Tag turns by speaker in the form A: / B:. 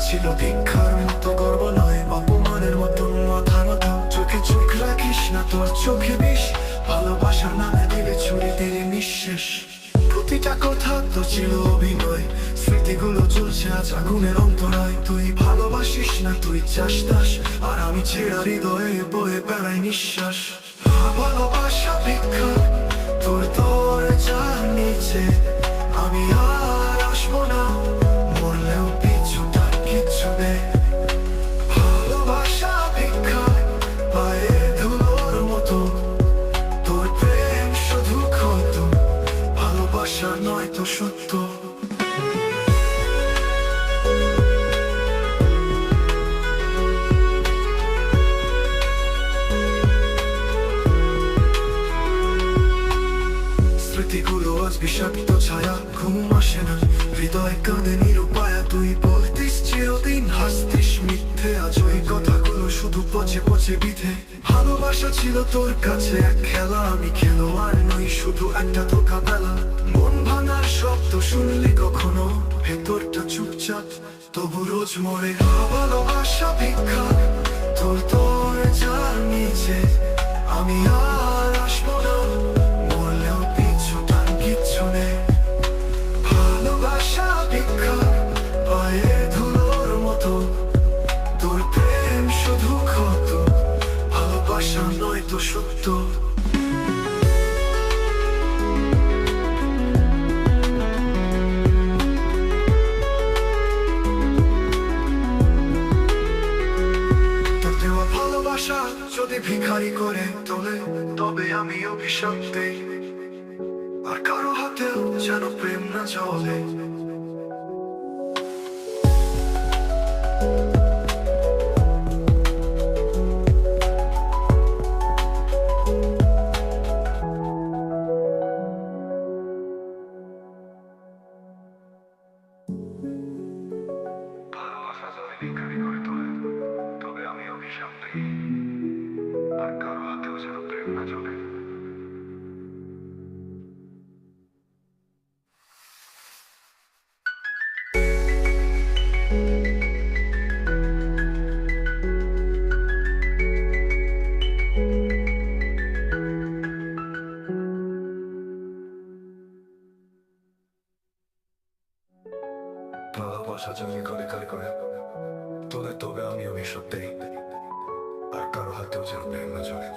A: ছিল ভিক্ষার মতো, গর্ব নয় অপমানের মতন মাথা মাথা। চোখে চোখ রাখিস না, তোর চোখে বিষ। ভালোবাসার নামে দিলে ছুরি দিয়ে নিঃশেষ। প্রতিটা কথা তো ছিল অভিনয়, স্মৃতিগুলো জ্বলছে আজ আগুনের অন্তরায়। তুই ভালোবাসিস না, তুই চাস দাস, আর আমি ছেঁড়া হৃদয়ে বয়ে বেড়াই নিঃশ্বাস। ভালোবাসা ভিক্ষা, তোর দরজার নিচে আমি আর আসবো না, মরলেও পিছুটার কিচ্ছু নেই। ভালোবাসা ভিক্ষা, পায়ে ধুলোর মতো, তোর প্রেম শুধু ক্ষত, ভালোবাসা নয় তো সত্য। স্মৃতিগুলো আজ বিষাক্ত ছায়া, ঘুম আসে না, হৃদয় কাঁদে নিরুপায়া। তুই বলতিস চিরদিন, হাসতিস মিথ্যে, আজ ওই কথাগুলো শুধু পচে পচে বিধে। ভালোবাসা ছিল তোর কাছে এক খেলা, আমি খেলোয়াড় নই, শুধু একটা ধোঁকা বেলা। মন ভাঙার শব্দ শুনলি কখনো, ভেতরটা চুপচাপ তবু রোজ মরে। ভালোবাসা ভিক্ষা, তোর দরজার নিচে আমি আর আসবো না, মরলেও পিছুটার কিচ্ছু নেই। ভালোবাসা ভিক্ষা, পায়ে ধুলোর মতো, তোর প্রেম শুধু ক্ষত, ভালোবাসা নয় তো সত্য। তোর দেওয়া ভালোবাসা যদি ভিখারি করে তোলে, তবে আমি অভিশাপ দেই, আর কারো হাতেও যেন প্রেম না চলে। ভালোবাসা যদি ভিখারি করে তোলে, তবে আমি অভিশাপ দেই, আর কারো হাতেও যেন প্রেম না চলে। ভালোবাসা যদি করে তোলে, তবে আমি অভিশাপ দেই, আর কারো হাতেও যেন প্রেম না চলে।